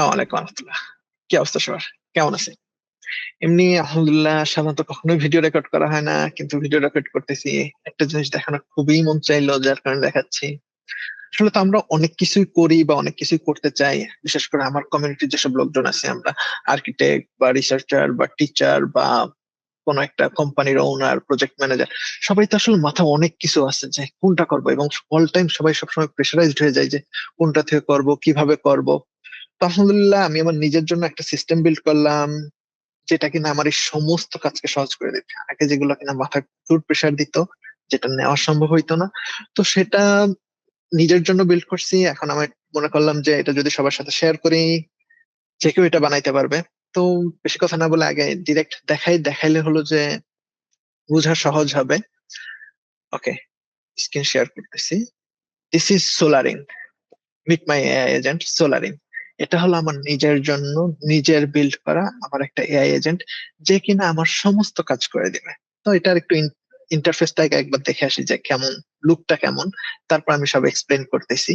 আসসালামু আলাইকুম রহমতুল্লাহ। কি অবস্থা সবার? কেমন আছে? এমনি আলহামদুলিল্লাহ। সাধারণত কখনোই ভিডিও রেকর্ড করা হয় না, কিন্তু ভিডিও রেকর্ড করতেছি। একটা জিনিস দেখানোর খুবই মন চাইলো, যার কারণে দেখাচ্ছি। আসলে তো আমরা অনেক কিছুই করি বা অনেক কিছুই করতে চাই। বিশেষ করে আমার কমিউনিটির যেসব লোকজন আছে, আমরা আর্কিটেক্ট বা রিসার্চার বা টিচার বা কোন একটা কোম্পানির ওনার, প্রজেক্ট ম্যানেজার, সবাই তো আসলে মাথা অনেক কিছু আছে যে কোনটা করবো, এবং অল টাইম সবাই সবসময় প্রেশারাইজড হয়ে যায় যে কোনটা থেকে করব, কিভাবে করব। তো আলহামদুলিল্লাহ আমি আমার নিজের জন্য একটা সিস্টেম বিল্ড করলাম, যেটা কিনা আমার এই সমস্ত কাজকে সহজ করে দিচ্ছে। আগে যেগুলো কিনা মাথায় প্রচুর প্রেশার দিত, যেটা নেওয়া সম্ভব হইতো না, তো সেটা নিজের জন্য বিল্ড করছি। এখন আমি মনে করলাম যে এটা যদি সবার সাথে শেয়ার করি, যে কেউ এটা বানাইতে পারবে। তো বেশি কথা না বলে আগে ডিরেক্ট দেখাইলে হলো যে বোঝা সহজ হবে। ওকে, স্ক্রিন শেয়ার করতেছি। This is Solaring, meet my AI agent Solaring. এটা হলো আমার নিজের জন্য, নিজের বিল্ড করা আমার একটা এআই এজেন্ট, যে কিনা আমার সমস্ত কাজ করে দিবে। তো এটার একটু ইন্টারফেসটাকে একবার দেখে আসি যে কেমন, লুকটা কেমন। তারপর আমি সব এক্সপ্লেন করতেছি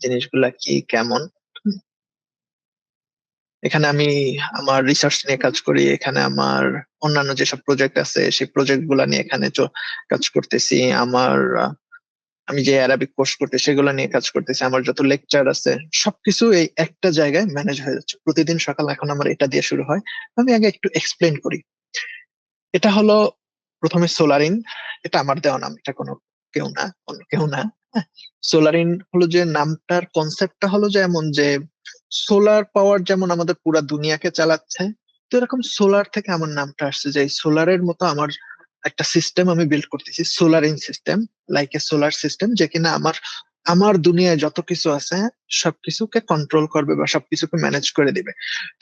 জিনিসগুলা কি কেমন। এখানে আমি আমার রিসার্চ নিয়ে কাজ করি, এখানে আমার অন্যান্য যেসব প্রজেক্ট আছে সেই প্রজেক্ট গুলা নিয়ে এখানে কাজ করতেছি। আমার আমি যে অ্যারাবিক কোর্স করতে সেগুলো নিয়ে কাজ করতেছি, আমার যত লেকচার আছে সবকিছু এই একটা জায়গায় ম্যানেজ হয়ে যাচ্ছে। প্রতিদিন সকাল এখন আমার এটা দিয়ে শুরু হয়। আমি আগে একটু এক্সপ্লেন করি। এটা হলো প্রথমে সোলারিন। এটা আমার দেওয়া নাম, এটা কোনো কেউ না, অন্য কেউ না। হ্যাঁ, সোলারিন হলো যে নামটার কনসেপ্টটা হলো যে এমন যে সোলার পাওয়ার যেমন আমাদের পুরা দুনিয়াকে চালাচ্ছে, তো এরকম সোলার থেকে আমার নামটা আসছে, যে সোলারের মতো আমার একটা সিস্টেম আমি বিল্ড করতেছি, সোলারিন system. Like a solar system, যে কিনা আমার আমার দুনিয়ায় যত কিছু আছে সবকিছুকে কন্ট্রোল করবে বা সবকিছুকে ম্যানেজ করে দিবে।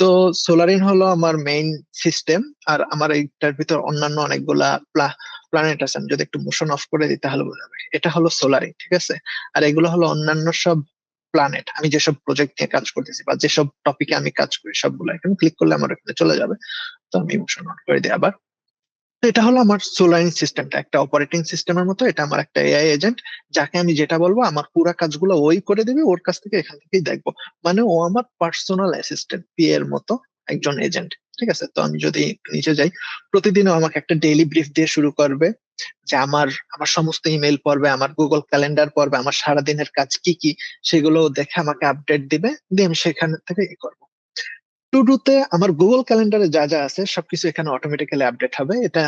তো সোলারিন হলো আমার মেইন সিস্টেম। আর আমার এইটার ভিতর অন্যান্য অনেকগুলা প্ল্যানেট আছে। আমি যদি একটু মোশন অফ করে দিই তাহলে বোঝা যাবে। এটা হলো সোলারিন, ঠিক আছে। আর এগুলো হলো অন্যান্য সব প্ল্যানেট, আমি যেসব প্রজেক্ট নিয়ে কাজ করতেছি বা যেসব টপিকে আমি কাজ করি সবগুলো। এখানে ক্লিক করলে আমার এখানে চলে যাবে। তো আমি মোশন অন করে দিই আবার। তো এটা হলো আমার সোলারিন সিস্টেমটা, একটা অপারেটিং সিস্টেমের মতো। এটা আমার একটা এআই এজেন্ট, যাকে আমি যেটা বলবো আমার পুরা কাজগুলো ওই করে দেবে, ওর কাছ থেকে এখান থেকেই দেখবো। মানে ও আমার পার্সোনাল অ্যাসিস্ট্যান্ট, এর মতো একজন এজেন্ট। ঠিক আছে, তো আমি যদি নিচে যাই, প্রতিদিনও আমাকে একটা ডেইলি ব্রিফ দিয়ে শুরু করবে, যে আমার আমার সমস্ত ইমেল পড়বে, আমার গুগল ক্যালেন্ডার পড়বে, আমার সারাদিনের কাজ কি কি সেগুলো দেখে আমাকে আপডেট দিবে, দিয়ে আমি সেখান থেকে করবো। টু ডুতে আমার গুগল ক্যালেন্ডারে যা যা আছে সবকিছু এখানে অটোমেটিক্যালি আপডেট হবে। এটা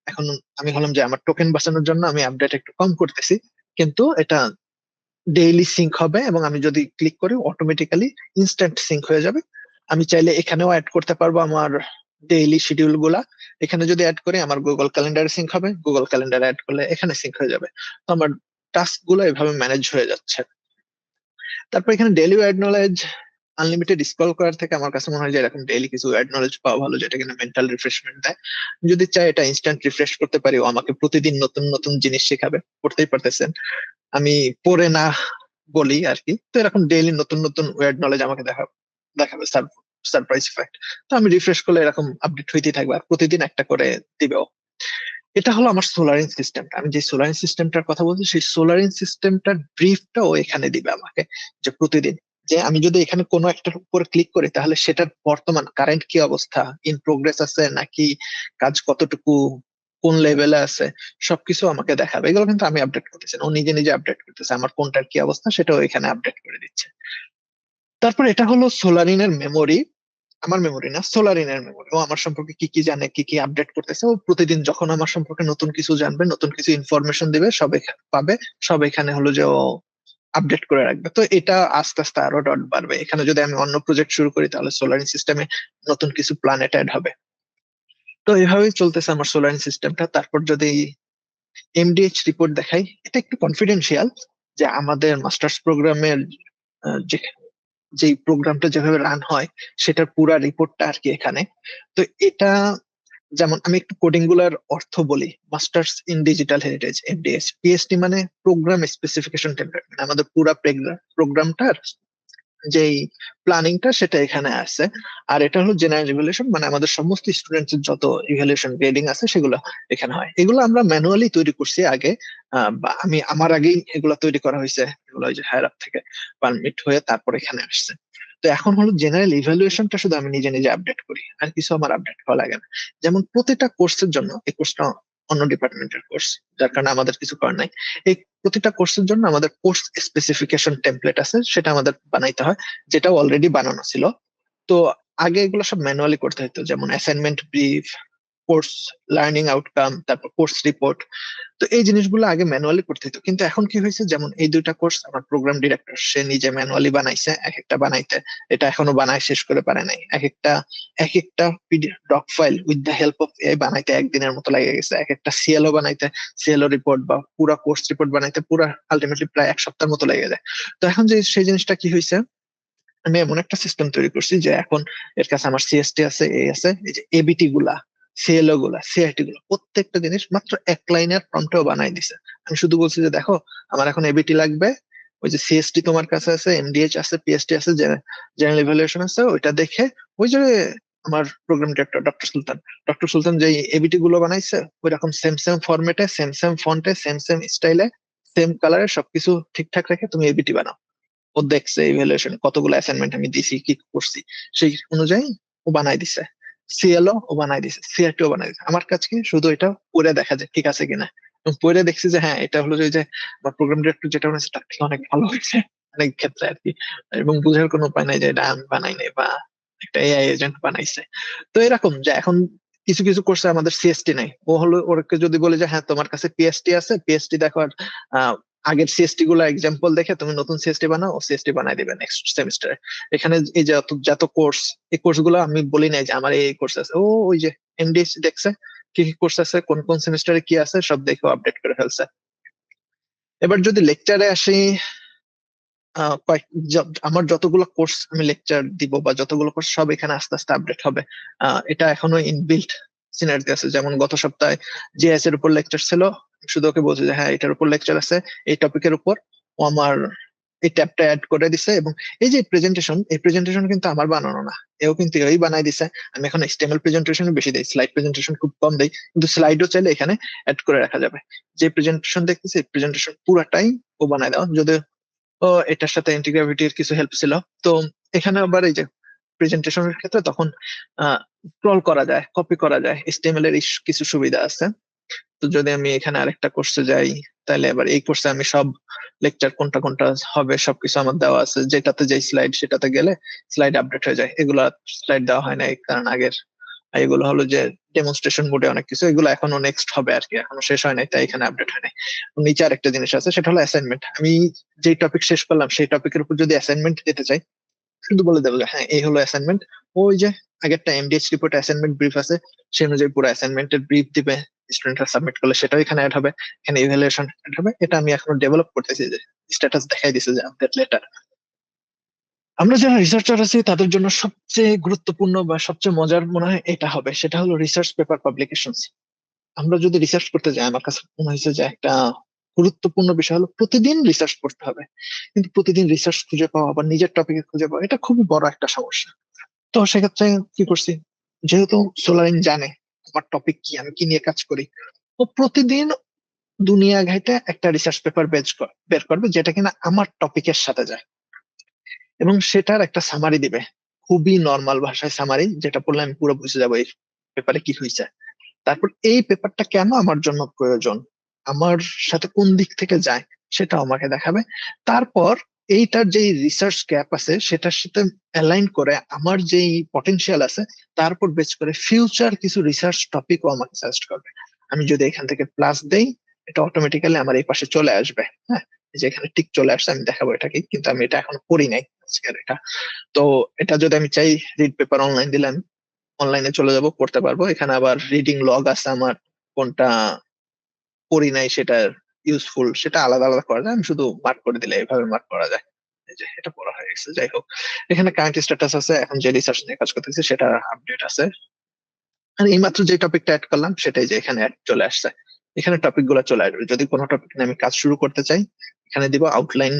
এখন আমি হলাম যে আমার টোকেন বাঁচানোর জন্য আমি আপডেট একটু কম করতেছি, কিন্তু এটা ডেইলি সিঙ্ক হবে, এবং আমি যদি ক্লিক করি অটোমেটিক্যালি ইনস্ট্যান্ট সিঙ্ক হয়ে যাবে। আমি চাইলে এখানেও অ্যাড করতে পারবো আমার ডেইলি শিডিউল গুলা। এখানে যদি অ্যাড করি আমার গুগল ক্যালেন্ডারে সিঙ্ক হবে, গুগল ক্যালেন্ডারে অ্যাড করলে এখানে সিঙ্ক হয়ে যাবে। তো আমার টাস্ক গুলো এভাবে ম্যানেজ হয়ে যাচ্ছে। তারপর এখানে daily word knowledge, unlimited scroll করার থেকে আমার কাছে মনে হয় যে এরকম ডেইলি কিছু ওয়ার্ড নলেজ পাওয়া ভালো, যেটা কিনা মেন্টাল রিফ্রেশমেন্ট দেয়। আমি যদি চাই এটা ইনস্ট্যান্ট রিফ্রেশ করতে পারি, ও আমাকে প্রতিদিন নতুন নতুন জিনিস শেখাবে। পড়তেই পারতেছেন, আমি পড়ে না বলি আর কি। তো এরকম ডেইলি নতুন নতুন ওয়ার্ড নলেজ আমাকে দেখাবে, দেখাবে সারপ্রাইজ ইফেক্ট। তো আমি রিফ্রেশ করলে এরকম আপডেট হইতেই থাকবে, আর প্রতিদিন একটা করে দিবেও। এটা হলো আমার সোলারিন সিস্টেমটা। আমি যে সোলারিন সিস্টেমটার কথা বলছি, সেই সোলারিন সিস্টেমটার ব্রিফটা ও এখানে দিবে আমাকে, যে প্রতিদিন, যে আমি যদি এখানে কোনো একটার উপর ক্লিক করি তাহলে সেটার বর্তমান কারেন্ট কি অবস্থা, ইন প্রোগ্রেস আছে নাকি, কাজ কতটুকু, কোন লেভেলে আছে, সবকিছু আমাকে দেখাবে। এগুলো কিন্তু আমি আপডেট করতেছি না, ও নিজে নিজে আপডেট করতেছে। আমার কোনটার কি অবস্থা সেটাও এখানে আপডেট করে দিচ্ছে। তারপর এটা হলো সোলারিনের মেমোরি। আমার মেমোরি না, সোলারিনের মেমোরি। ও আমার সম্পর্কে কি কি জানে, কি কি আপডেট করতেছে। ও প্রতিদিন যখন আমার সম্পর্কে নতুন কিছু জানবে, নতুন কিছু ইনফরমেশন দিবে, সব এখানে পাবে। সব এখানে হলো যে ও আপডেট করে রাখবে। তো এটা আস্তে আস্তে আরো ডট বাড়বে। এখানে যদি আমি অন্য প্রজেক্ট শুরু করি তাহলে সোলারিন সিস্টেমে নতুন কিছু প্ল্যানেট অ্যাড হবে। তো এইভাবেই চলতেছে আমার সোলারিন সিস্টেমটা। তারপর যদি এমডিএইচ রিপোর্ট দেখাই, এটা একটু কনফিডেন্সিয়াল, যে আমাদের মাস্টার্স প্রোগ্রামের যে যে প্রোগ্রামটা যেভাবে রান হয় সেটার পুরা রিপোর্টটা আর কি এখানে। তো এটা, যেমন আমি একটু কোডিং গুলার অর্থ বলি। Masters in digital heritage, MDS. PST মানে প্রোগ্রাম স্পেসিফিকেশন টেমপ্লেট, মানে আমাদের পুরা প্রোগ্রামটার যেই প্ল্যানিংটা সেটা এখানে আছে। আর এটা হলো জেনারেল ইভ্যালুয়েশন, মানে আমাদের সমস্ত স্টুডেন্টস যত ইভ্যালুয়েশন গ্রেডিং আছে সেগুলো এখানে হয়। এগুলো আমরা ম্যানুয়ালি তৈরি করছি আগে। বা আমার আগেই এগুলো তৈরি করা হয়েছে। এগুলো ওই যে হায়ার আপ থেকে পারমিট হয়ে তারপর এখানে আসছে। তো এখন হলো জেনারেল ইভ্যালুয়েশনটা শুধু আমি নিজে নিজে আপডেট করি, আর কিছু আমার আপডেট করা লাগে না। যেমন প্রতিটা কোর্সের জন্য, এই কোর্সটা অন্য ডিপার্টমেন্টের কোর্স, যার কারণে আমাদের কিছু করার নাই। এই প্রতিটা কোর্সের জন্য আমাদের কোর্স স্পেসিফিকেশন টেমপ্লেট আছে, সেটা আমাদের বানাইতে হয়, যেটা অলরেডি বানানো ছিল। তো আগে এগুলো সব ম্যানুয়ালি করতে হতো, যেমন assignment brief, course learning outcome, তারপর কোর্স রিপোর্ট। তো এই জিনিসগুলো আগে ম্যানুয়ালি করতে হতো, কিন্তু এখন কি হয়েছে, যেমন এই দুইটা কোর্স আমার প্রোগ্রাম ডিরেক্টর সে নিজে ম্যানুয়ালি বানাইছে, এক একটা বানাইতে এটা এখনো বানায় শেষ করে পারে নাই। এক একটা PDF doc file with the help of AI বানাইতে একদিনের মতো লেগে গেছে, এক একটা সিএলও বানাইতে, সিএলও রিপোর্ট বা পুরা কোর্স রিপোর্ট বানাইতে পুরা আলটিমেটলি প্রায় এক সপ্তাহের মতো লেগে যায়। তো এখন যে সেই জিনিসটা কি হয়েছে, আমি এমন একটা সিস্টেম তৈরি করছি যে এখন এর কাছে আমার সিএসটি আছে, এই আছে, এই যে এবিটি গুলা, সিএলও গুলা, সিআইটি গুলা, প্রত্যেকটা জিনিস মাত্র এক লাইনের প্রম্পটেও বানাই দিছে। আমি শুধু বলছি যে দেখো, আমার এখন এবিটি লাগবে, ওই যে সিএসটি তোমার কাছে আছে, এমডিএইচ আছে, পিএসটি আছে, জেনারেল ইভ্যালুয়েশন আছে, ওইটা দেখে ওই যে আমার প্রোগ্রাম ডিরেক্টর ডক্টর সুলতান যে এবিটি গুলো বানাইছে, ওই রকম সেম সেম ফরম্যাটে, সেম সেম ফন্টে, সেম সেম স্টাইলে, সেম কালারে সবকিছু ঠিকঠাক রেখে তুমি এবিটি বানাও। ও দেখছে ইভ্যালুয়েশন কতগুলো অ্যাসাইনমেন্ট আমি দিছি, কি করছি, সেই অনুযায়ী ও বানাই দিছে। সিএলও ও বানাই দিছে, সিআরটি ও বানাই দিছে। আমার কাছে কি শুধু এটা পড়ে দেখা যায় ঠিক আছে কিনা, এবং পড়ে দেখছি যে হ্যাঁ, এটা হলো যে আমার প্রোগ্রাম ডিরেক্টর যেটা বানাইছে তার থেকে অনেক ভালো হয়েছে অনেক ক্ষেত্রে আর কি। এবং বুঝার কোনো উপায় নাই যে এটা আমি বানাই নাই বা একটা এআই এজেন্ট বানাইছে। তো এরকম যে এখন কিছু কিছু কোর্সে আমাদের সিএসটি নাই, ও হলো ওরকে যদি বলে যে হ্যাঁ তোমার কাছে পিএসটি আছে, পিএসটি দেখো, আর আগের সিএসটি গুলো এক্সাম্পল দেখে তুমি নতুন সিএসটি বানাও, ও সিএসটি বানাই দিবে নেক্সট সেমিস্টারে। এখানে এই যে যত যত কোর্স, এই কোর্স গুলো আমি বলি নাই যে আমার এই কোর্স আছে, ও ওই যে এমডিএসসি দেখছে কি কি কোর্স আছে, কোন কোন সেমিস্টারে কি আছে সব দেখে আপডেট করে ফেলছে। এবার যদি লেকচারে আসি, কয়েক আমার যতগুলো কোর্স আমি লেকচার দিব বা যতগুলো কোর্স সব এখানে আস্তে আস্তে আপডেট হবে। এটা এখনো ইনবিল্ট সিনারিতে আছে। যেমন গত সপ্তাহে জিএস এর উপর লেকচার ছিল, শুধু ওকে বলছি যে হ্যাঁ এটার উপর লেকচার আছে, এই টপিকের উপর। ও আমার এই ট্যাবটা অ্যাড করে দিছে, এবং এই যে এই প্রেজেন্টেশন কিন্তু আমার বানানো না, এও কিন্তু এই বানাই দিছে। আমি এখন এক্সটেমএল প্রেজেন্টেশন বেশি দেই, স্লাইড প্রেজেন্টেশন খুব কম দেই, কিন্তু স্লাইডও চাইলে এখানে অ্যাড করে রাখা যাবে। যে প্রেজেন্টেশন দেখতেছি এই প্রেজেন্টেশন পুরাটাই ও বানায় দেওয়া, যদি ও এটার সাথে ইন্টিগ্রাভিটির কিছু হেল্প ছিল। তো এখানে আবার এই যে প্রেজেন্টেশনের ক্ষেত্রে তখন স্ক্রল করা যায়, কপি করা যায়, এইচটিএমএল এর কিছু সুবিধা আছে। তো যদি আমি এখানে আরেকটা কোর্সে যাই, তাহলে এবার এই কোর্সে আমি সব লেকচার কোনটা কোনটা হবে সবকিছু আমার দেওয়া আছে, যেটাতে যেই স্লাইড সেটাতে গেলে স্লাইড আপডেট হয়ে যায়। এগুলা স্লাইড দেওয়া হয় না এই কারণ আগের, আর এগুলো হলো যে ডেমনস্ট্রেশন মোডে অনেক কিছু, এগুলো এখনো নেক্সট হবে আর কি, এখনো শেষ হয় নাই তাই এখানে আপডেট হয় নাই। নিচে আরেকটা জিনিস আছে, সেটা হলো অ্যাসাইনমেন্ট। আমি যে টপিক শেষ করলাম সেই টপিকের উপর যদি অ্যাসাইনমেন্ট দিতে চাই, শুধু বলে দেবো যে হ্যাঁ এই হলো অ্যাসাইনমেন্ট। ওই যে আগেরটা এমডিএইচ রিপোর্ট অ্যাসাইনমেন্ট ব্রিফ আছে, সেই অনুযায়ী পুরো অ্যাসাইনমেন্টের ব্রিফ দিবে, স্টুডেন্টরা সাবমিট করলে সেটাও এখানে অ্যাড হবে, এখানে ইভ্যালুয়েশন অ্যাড হবে। এটা আমি এখনো ডেভেলপ করতেছি, যে স্ট্যাটাস দেখাই দিছে যে আপডেট লেটার। আমরা যারা রিসার্চার আছি তাদের জন্য সবচেয়ে গুরুত্বপূর্ণ বা সবচেয়ে মজার মনে হয় এটা হবে, সেটা হলো রিসার্চ পেপার পাবলিকেশন। আমরা যদি রিসার্চ করতে যাই, আমার কাছে মনে হয়েছে যে একটা গুরুত্বপূর্ণ বিষয় হলো প্রতিদিন রিসার্চ করতে হবে। কিন্তু প্রতিদিন রিসার্চ খুঁজে পাওয়া বা নিজের টপিকে খুঁজে পাওয়া, এটা খুবই বড় একটা সমস্যা। তো সেক্ষেত্রে কি করছি, যেহেতু সোলারিন জানে আমার টপিক কি, আমি কি নিয়ে কাজ করি, ও প্রতিদিন দুনিয়া ঘাইটে একটা রিসার্চ পেপার বের করবে যেটা কিনা আমার টপিকের সাথে যায়, এবং সেটার একটা সামারি দিবে, খুবই নর্মাল ভাষায় সামারি, যেটা পড়লে আমি পুরো বুঝে যাবো এই পেপারে কি হয়েছে। তারপর এই পেপারটা কেন আমার জন্য প্রয়োজন, আমার সাথে কোন দিক থেকে যায়, সেটা আমাকে দেখাবে। তারপর এইটার যে রিসার্চ গ্যাপ আছে সেটার সাথে অ্যালাইন করে আমার যেই পটেনশিয়াল আছে তার উপর বেস করে ফিউচার কিছু রিসার্চ টপিকও আমাকে সাজেস্ট করবে। আমি যদি এখান থেকে প্লাস দেই, এটা অটোমেটিক্যালি আমার এই পাশে চলে আসবে। হ্যাঁ, এই যে এখানে টিক চলে আসছে, আমি দেখাবো এটাকে, কিন্তু আমি এটা এখন করি নাই আজকের এটা। তো এটা যদি আমি চাই রিড পেপার অনলাইন দিলে আমি অনলাইনে চলে যাব, পড়তে পারবো। এখানে আবার রিডিং লগ আছে আমার, কোনটা পড়ি নাই সেটা ইউজফুল সেটা আলাদা আলাদা করা যায়, আমি শুধু মার্ক করে দিলে এইভাবে মার্ক করা যায়। এই যে এটা পড়া হয়ে গেছে, যাই হোক। এখানে কারেন্ট স্ট্যাটাস আছে, এখন যে রিসার্চ নিয়ে কাজ করতেছি সেটা আপডেট আছে। আর এইমাত্র যে টপিকটা অ্যাড করলাম সেটাই যে এখানে অ্যাড চলে আসছে। এখানে টপিক গুলো চলে আসবে, যদি কোনো টপিক নিয়ে আমি কাজ শুরু করতে চাই এখানে দিব, আউটলাইন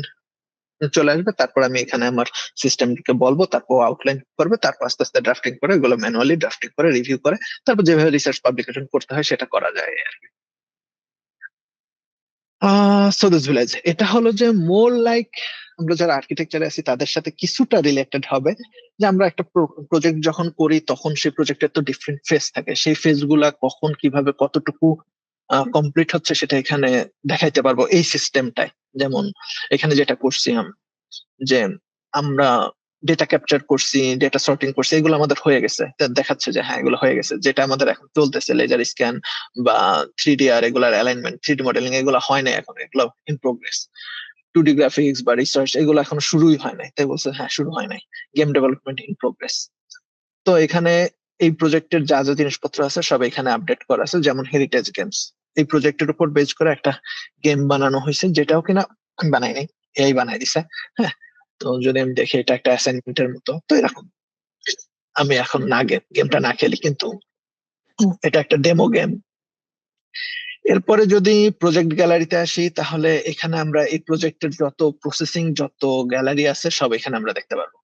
চলে আসবে। তারপর আমি এখানে আমার সিস্টেমকে বলবো, তারপর আউটলাইন করবে, তারপর আস্তে আস্তে ড্রাফটিং করে, এগুলো ম্যানুয়ালি ড্রাফটিং করে রিভিউ করে, তারপর যেভাবে রিসার্চ পাবলিকেশন করতে হয় সেটা করা যায় আর কি। সো দিস ভিলেজ এটা হলো যে মোর লাইক আমরা যারা আর্কিটেকচারে আছি তাদের সাথে কিছুটা রিলেটেড হবে, যে আমরা একটা প্রজেক্ট যখন করি তখন সেই প্রজেক্টের তো ডিফারেন্ট ফেজ থাকে, সেই ফেজ গুলা কখন কিভাবে কতটুকু কমপ্লিট হচ্ছে সেটা এখানে দেখাইতে পারবো এই সিস্টেমটাই। যেমন এখানে যেটা করছি যে আমরা ডেটা ক্যাপচার করছি, ডেটা সর্টিং করছি, এগুলো আমাদের হয়ে গেছে, তা দেখাচ্ছে যে হ্যাঁ এগুলো হয়ে গেছে। যেটা আমাদের এখন চলতেছে লেজার স্ক্যান বা 3D এগুলার অ্যালাইনমেন্ট, 3D মডেলিং, এগুলো হয় না এখন, এগুলো ইন প্রোগ্রেস। 2D গ্রাফিক্স বা রিসার্চ এগুলো এখনো শুরুই হয় নাই, তাই বলছে হ্যাঁ শুরু হয় নাই। Game development in progress. তো এখানে এই প্রজেক্টের যা যা জিনিসপত্র আছে সব এখানে আপডেট করা আছে, যেমন হেরিটেজ গেমস। এই প্রজেক্টের উপর বেস করে একটা গেম বানানো হয়েছে, যেটাও কিনা আমি বানাই নাই, এই বানাই দিছে। হ্যাঁ, তো যদি আমি দেখি এটা একটা অ্যাসাইনমেন্টের মতো, তো এরকম। আমি এখন না গেমটা না খেলি, কিন্তু এটা একটা ডেমো গেম। এরপরে যদি প্রজেক্ট গ্যালারিতে আসি, তাহলে এখানে আমরা এই প্রজেক্টের যত প্রসেসিং, যত গ্যালারি আছে সব এখানে আমরা দেখতে পারবো।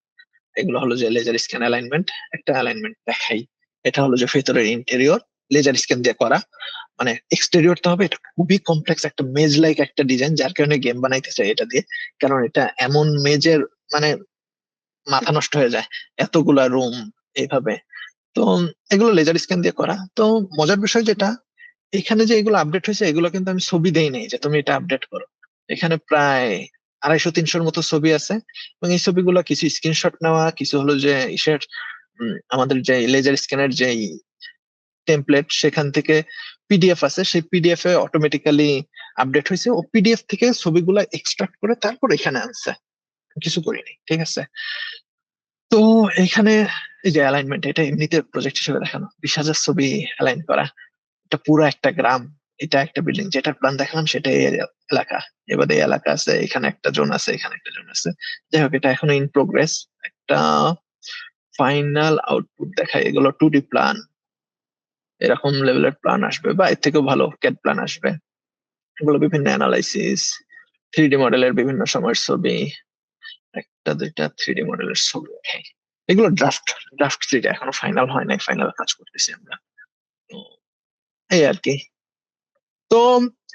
এগুলো হলো যে লেজার স্ক্যান অ্যালাইনমেন্ট, একটা অ্যালাইনমেন্ট দেখাই। এটা হলো যে ভেতরের ইন্টেরিয়র লেজার স্ক্যান দিয়ে করা, মানে এক্সটেরিয়র তো হবে। এটা খুবই কমপ্লেক্স একটা মেজ লাইক একটা ডিজাইন, যার কারণে গেম বানাইতে চাই এটা দিয়ে। কারণ এটা এমন মেজের, মানে মাথা নষ্ট হয়ে যায়, এতগুলা রুম এইভাবে। তো এগুলো লেজার স্ক্যান দিয়ে করা। তো মজার বিষয় যেটা, এখানে যে এগুলো আপডেট হয়েছে, এগুলো কিন্তু আমি ছবি দেই নাই যে তুমি এটা আপডেট করো। এখানে প্রায় 250-300 মতো ছবি আছে, এবং এই ছবিগুলো কিছু স্ক্রিনশট নেওয়া, কিছু হলো যে ইসের আমাদের যে লেজার স্ক্যানের যে টেমপ্লেট সেখান থেকে পিডিএফ আছে, সেই পিডিএফ এ অটোমেটিক্যালি আপডেট হয়েছে। ও পিডিএফ থেকে ছবিগুলো এক্সট্রাক্ট করে তারপর এখানে আনছে, কিছু করিনি, ঠিক আছে। তো এখানে এই যে অ্যালাইনমেন্ট, এটা এমনিতে প্রজেক্ট হিসেবে দেখানো, 20,000 ছবি অ্যালাইন করা। এটা পুরো একটা গ্রাম, এটা একটা বিল্ডিং, যেটার প্ল্যান দেখালাম সেটা এই এলাকা। এবার এই এলাকা আছে, এখানে একটা জোন আছে, এখানে একটা জোন আছে। যাই হোক, এটা এখনো ইন প্রোগ্রেস। একটা ফাইনাল আউটপুট দেখায়, এগুলো 2D প্ল্যান, এরকম লেভেলের প্ল্যান আসবে বা এর থেকেও ভালো ক্যাড প্ল্যান আসবে। এগুলো বিভিন্ন অ্যানালাইসিস, 3D মডেলের বিভিন্ন সময়ের ছবি, একটা দুইটা 3D মডেলের ছবি দেখাই। এগুলো ড্রাফট, ড্রাফট 3D, এখনো ফাইনাল হয় নাই, ফাইনাল কাজ করতেছি আমরা। তো এই আর কি। তো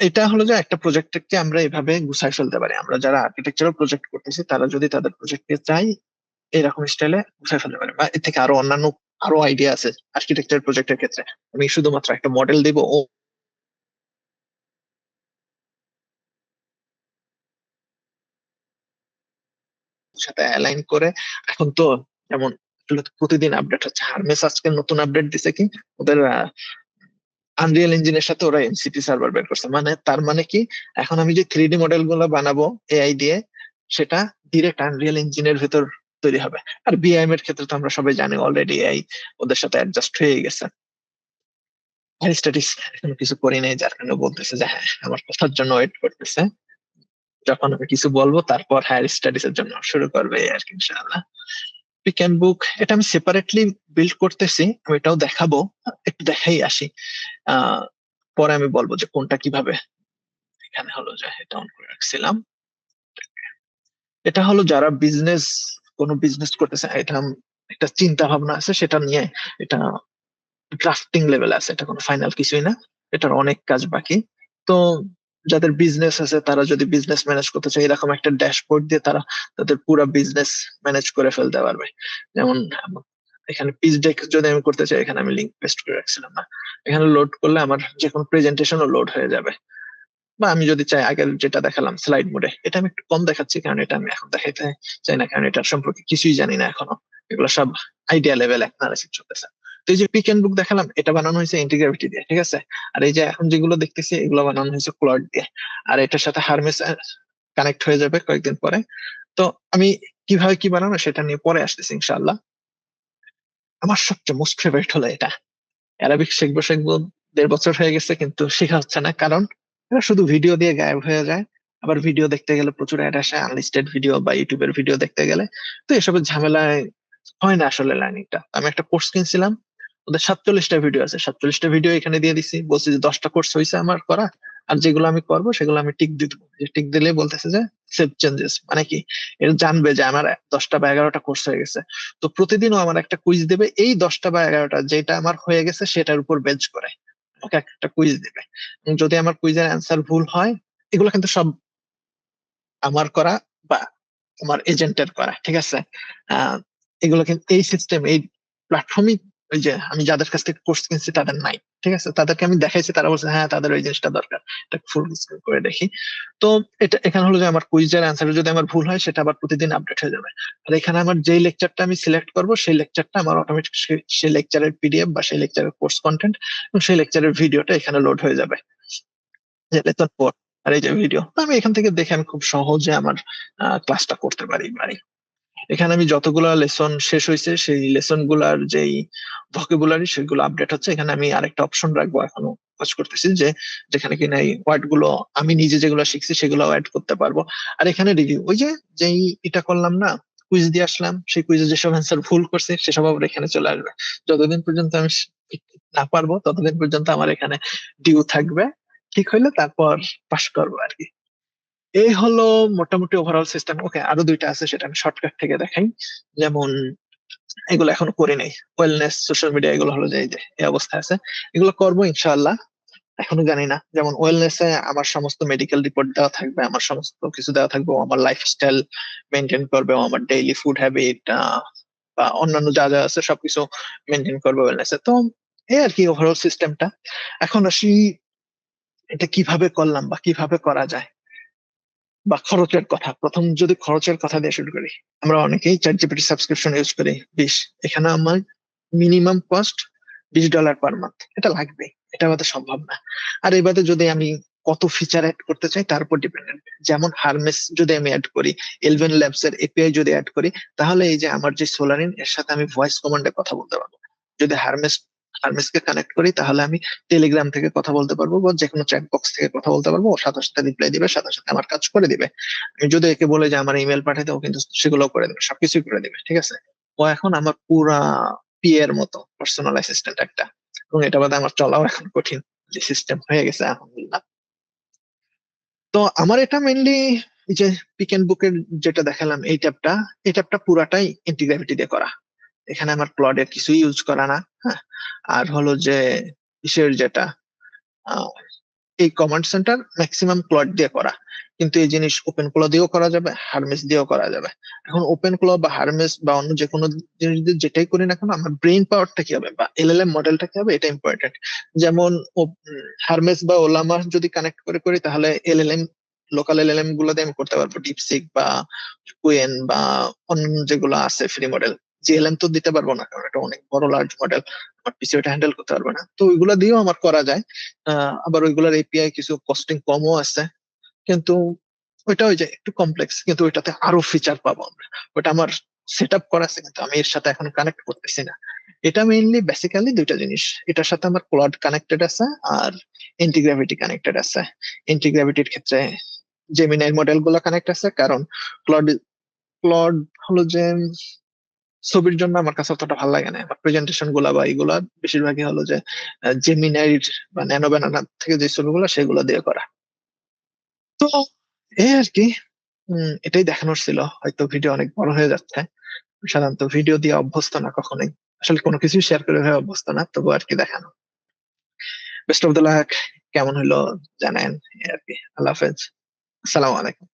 এটা হলো যে একটা প্রজেক্টকে আমরা এভাবে গুছাই ফেলতে পারি। আমরা যারা আর্কিটেকচারাল প্রজেক্ট করতেছি তারা যদি তাদের প্রজেক্টকে চাই এরকম স্টাইলে গুছাই ফেলতে পারে, বা এর থেকে আরো অন্যান্য আরো আইডিয়া আছে আর্কিটেকচার প্রজেক্টের ক্ষেত্রে। আমি শুধুমাত্র একটা মডেল দিব, ও সাথে অ্যালাইন করে। এখন তো যেমন আসলে তো প্রতিদিন আপডেট হচ্ছে, হারমেস আজকে নতুন আপডেট দিছে কি, ওদের আনরিয়েল ইঞ্জিনের সাথে ওরা এমসিপি সার্ভার বের করছে। মানে তার মানে কি, এখন আমি যে 3D মডেল গুলো বানাবো এআই দিয়ে, সেটা ডিরেক্ট আনরিয়েল ইঞ্জিনের ভেতর তৈরি হবে। আর বিআইএম এর ক্ষেত্রে তো আমরা সবাই জানি অলরেডি এআই ওদের সাথে অ্যাডজাস্ট হয়ে গেছে। হাই স্ট্যাটিস এখনো কিছু করি নাই, যার কারণে বলতেছে যে হ্যাঁ আমার কথার জন্য ওয়েট করতেছে, যখন আমি কিছু বলবো তারপর হায়ার স্টাডিজ এর জন্য শুরু করবে এই আর কি, ইনশাআল্লাহ। পিক এন্ড বুক এটা আমি সেপারেটলি বিল্ড করতেছি, আমি এটাও দেখাবো, একটু দেখাই আসি। আহ পরে আমি বলবো যে কোনটা কিভাবে। এখানে হলো যে এটা অন করে রাখছিলাম। এটা হলো যারা কোনো বিজনেস করতেছে, এটা একটা চিন্তা ভাবনা আছে সেটা নিয়ে। এটা ড্রাফটিং লেভেল আছে, এটা কোনো ফাইনাল কিছুই না, এটার অনেক কাজ বাকি। তো যাদের বিজনেস আছে তারা যদি বিজনেস ম্যানেজ করতে চায়, এরকম একটা ড্যাশবোর্ড দিয়ে তারা তাদের পুরো বিজনেস ম্যানেজ করে ফেলতে পারবে। যেমন এখানে পিচ ডেক যদি আমি করতে চাই, এখানে আমি লিঙ্ক পেস্ট করে রাখছিলাম না, এখানে লোড করলে আমার যে কোনো প্রেজেন্টেশনও লোড হয়ে যাবে। বা আমি যদি চাই, আগের যেটা দেখালাম স্লাইড মোডে, এটা আমি একটু কম দেখাচ্ছি কারণ এটা আমি এখন দেখাইতে চাই না, কারণ এটার সম্পর্কে কিছুই জানি না এখনো। এগুলো সব আইডিয়া লেভেল অ্যানালাইসিস চলতেছে। তো এই যে পিক এন্ড বুক দেখালাম, এটা বানানো হয়েছে ইন্টিগ্রাভিটি দিয়ে, ঠিক আছে। আর এই যে এখন যেগুলো দেখতেছি এগুলো বানানো হয়েছে ক্লড দিয়ে। আর এটার সাথে হারমেস কানেক্ট হয়ে যাবে কয়েকদিন পরে। তো আমি কিভাবে কি বানানো সেটা নিয়ে পরে আসতেছি ইনশাআল্লাহ। আমার সবচেয়ে মোস্ট ফেভারিট হলো এটা। অ্যারাবিক শিখবো শিখবো 1.5 বছর হয়ে গেছে, কিন্তু শেখা হচ্ছে না, কারণ এরা শুধু ভিডিও দিয়ে গায়েব হয়ে যায়। আবার ভিডিও দেখতে গেলে প্রচুর অ্যাড আসে, আনলিস্টেড ভিডিও বা ইউটিউবের ভিডিও দেখতে গেলে। তো এসবের ঝামেলায় হয় না আসলে লার্নিংটা। আমি একটা কোর্স কিনছিলাম, ওদের 47টা ভিডিও আছে, 47টা ভিডিও এখানে দিয়ে দিছি, বলছি যে 10টা কোর্স হয়েছে আমার করা, আর যেগুলো আমি করবো সেগুলো আমি টিক দিয়ে দেবো। টিক দিলে বলতেছে যে সেভ চেঞ্জেস, মানে কি, এটা জানবে যে আমার 10টা বা 11টা কোর্স হয়ে গেছে। তো প্রতিদিনও আমার একটা কুইজ দেবে, এই 10টা বা 11টা যেটা আমার হয়ে গেছে সেটার উপর বেঞ্চ করে আমাকে একটা কুইজ দিবে। এবং যদি আমার কুইজের অ্যান্সার ভুল হয়, এগুলো কিন্তু সব আমার করা, বা আমার এজেন্টের করা, ঠিক আছে। আহ এগুলো কিন্তু এই সিস্টেম, এই প্ল্যাটফর্মই, ওই যে আমি যাদের কাছ থেকে কোর্স কিনছি তাদের নাই, ঠিক আছে। তাদেরকে আমি দেখাইছি, তারা বলছে হ্যাঁ তাদের ওই জিনিসটা দরকার। এটা ফুল স্ক্রিন করে দেখি। তো এটা এখানে হলো যে আমার কুইজের অ্যান্সার যদি আমার ভুল হয় সেটা আবার প্রতিদিন আপডেট হয়ে যাবে। আর এখানে আমার যেই লেকচারটা আমি সিলেক্ট করব সেই লেকচারটা আমার অটোমেটিক সেই লেকচারের পিডিএফ বা সেই লেকচারের কোর্স কন্টেন্ট এবং সেই লেকচারের ভিডিওটা এখানে লোড হয়ে যাবে, যে লেসন 4 আর এই যে ভিডিও। তো আমি এখান থেকে দেখে আমি খুব সহজে আমার ক্লাসটা করতে পারি। এখানে আমি যতগুলা লেসন শেষ হয়েছে সেই লেসন গুলার যেই ভোকাবুলারি সেগুলো আপডেট হচ্ছে। এখানে আমি আরেকটা অপশন রাখবো, এখনো কাজ করতেছি, যে যেখানে কিনা এই ওয়ার্ড গুলো আমি নিজে যেগুলো শিখছি সেগুলো অ্যাড করতে পারবো। আর এখানে রিভিউ, ওই যে যেই এটা করলাম না, কুইজ দিয়ে আসলাম, সেই কুইজে যেসব অ্যান্সার ভুল করছে সেসব আবার এখানে চলে আসবে। যতদিন পর্যন্ত আমি না পারবো ততদিন পর্যন্ত আমার এখানে ডিউ থাকবে, ঠিক হইলে তারপর পাস করবো আর কি। এই হলো মোটামুটি ওভারঅল সিস্টেম। ওকে, আরো দুইটা আছে, সেটা আমি শর্টকাট থেকে দেখাই। যেমন এগুলো এখনো করে নেই, ওয়েলনেস, সোশ্যাল মিডিয়া, এগুলো হলো যে এই যে এই অবস্থায় আছে। এগুলো করবো ইনশাআল্লাহ, এখনো জানি না। যেমন ওয়েলনেসে আমার সমস্ত মেডিকেল রিপোর্ট দেওয়া থাকবে, আমার সমস্ত কিছু দেওয়া থাকবে, ও আমার লাইফস্টাইল মেনটেন করবে, ও আমার ডেইলি ফুড হ্যাবিট বা অন্যান্য যা যা আছে সবকিছু মেনটেন করবে ওয়েলনেসে। তো এই আর কি ওভারঅল সিস্টেমটা। এখন আসি এটা কিভাবে করলাম বা কিভাবে করা যায়, বা খরচের কথা। প্রথম যদি খরচের কথা দিয়ে শুরু করি, আমরা অনেকেই চ্যাট জিপিটি সাবস্ক্রিপশন ইউজ করি 20। এখানে আমার মিনিমাম কস্ট $20 পার মান্থ, এটা লাগবে, এটা আমাদের সম্ভব না। আর এই বাদে যদি আমি কত ফিচার অ্যাড করতে চাই তার উপর ডিপেন্ডেন্ট। যেমন হারমেস যদি আমি অ্যাড করি, এলভেন ল্যাবস এর এপিআই যদি অ্যাড করি, তাহলে এই যে আমার যে সোলারিন এর সাথে আমি ভয়েস কমান্ডে কথা বলতে পারবো। যদি হারমেসকে কানেক্ট করি তাহলে আমি টেলিগ্রাম থেকে কথা বলতে পারবো বা যে কোনো চ্যাট বক্স থেকে কথা বলতে পারবো, ও সাথে সাথে রিপ্লাই দিবে, সাথে সাথে আমার কাজ করে দিবে। আমি যদি একে বলে যে আমার ইমেল পাঠাতে, ও কিন্তু সেগুলো করে দিবে, সবকিছুই করে দিবে, ঠিক আছে। ও এখন আমার পুরা পিএ এর মতো পার্সোনাল অ্যাসিস্ট্যান্ট একটা। এবং এটা বাদে আমার চলাও এখন কঠিন, যে সিস্টেম হয়ে গেছে আলহামদুলিল্লাহ। তো আমার এটা মেইনলি যে পিক এন্ড বুকের যেটা দেখালাম, এই ট্যাবটা পুরাটাই ইন্টিগ্রাভিটি দিয়ে করা। এখানে আমার ক্লডের কিছুই ইউজ করা না। হ্যাঁ, আর হলো যে ইসের যেটা আহ, এই কমান্ড সেন্টার ম্যাক্সিমাম ক্লড দিয়ে করা, কিন্তু এই জিনিস ওপেন ক্লো দিয়েও করা যাবে, হারমেস দিয়েও করা যাবে। এখন ওপেন ক্লো বা হারমেস বা অন্য যে কোনো জিনিস দিয়ে যেটাই করি না কেন, আমার ব্রেন পাওয়ারটা কি হবে বা এলএলএম মডেলটা কি হবে, এটা ইম্পর্টেন্ট। যেমন হারমেস বা ওলামা যদি কানেক্ট করে করি তাহলে এলএলএম, লোকাল এলএলএম গুলো দিয়ে আমি করতে পারবো, ডিপসিক বা কুয়েন বা অন্য যেগুলো আছে ফ্রি মডেল। জিএলএম তো দিতে পারবো না, কারণ এটা অনেক বড় লার্জ মডেল, আমার পিসি ওটা হ্যান্ডেল করতে পারবে না। তো ওইগুলা দিয়েও আমার করা যায়। আবার ওইগুলোর এপিআই কিছু কস্টিং কমও আছে, কিন্তু ওইটা ওই যে একটু কমপ্লেক্স, কিন্তু ওইটাতে আরো ফিচার পাবো আমরা। ওটা আমার সেট আপ করা আছে, কিন্তু আমি এর সাথে এখন কানেক্ট করতেছি না। এটা মেইনলি বেসিক্যালি দুইটা জিনিস, এটার সাথে আমার ক্লাউড কানেক্টেড আছে আর ইন্টিগ্রাভিটি কানেক্টেড আছে। ইন্টিগ্রাভিটির ক্ষেত্রে জেমিনাই মডেল গুলো কানেক্ট আছে, কারণ ক্লাউড ক্লাউড হলো যে ছবির জন্য আমার কাছে অতটা ভালো লাগে না, বা প্রেজেন্টেশন গুলা বা এগুলা বেশিরভাগই হলো যে জেমিনাইর বা ন্যানো ব্যানানা থেকে যে ছবিগুলো সেগুলো দিয়ে করা। তো এই আর কি, এটাই দেখানোর ছিল। হয়তো ভিডিও অনেক বড় হয়ে যাচ্ছে, সাধারণত ভিডিও দিয়ে অভ্যস্ত না কখনোই, আসলে কোনো কিছু শেয়ার করে হয়ে অভ্যস্ত না, তবু আর কি দেখানো। বেস্ট অফ দ্য লাক, কেমন হলো জানেন, এই আর কি। আল্লাহ হাফেজ, আসসালামু আলাইকুম।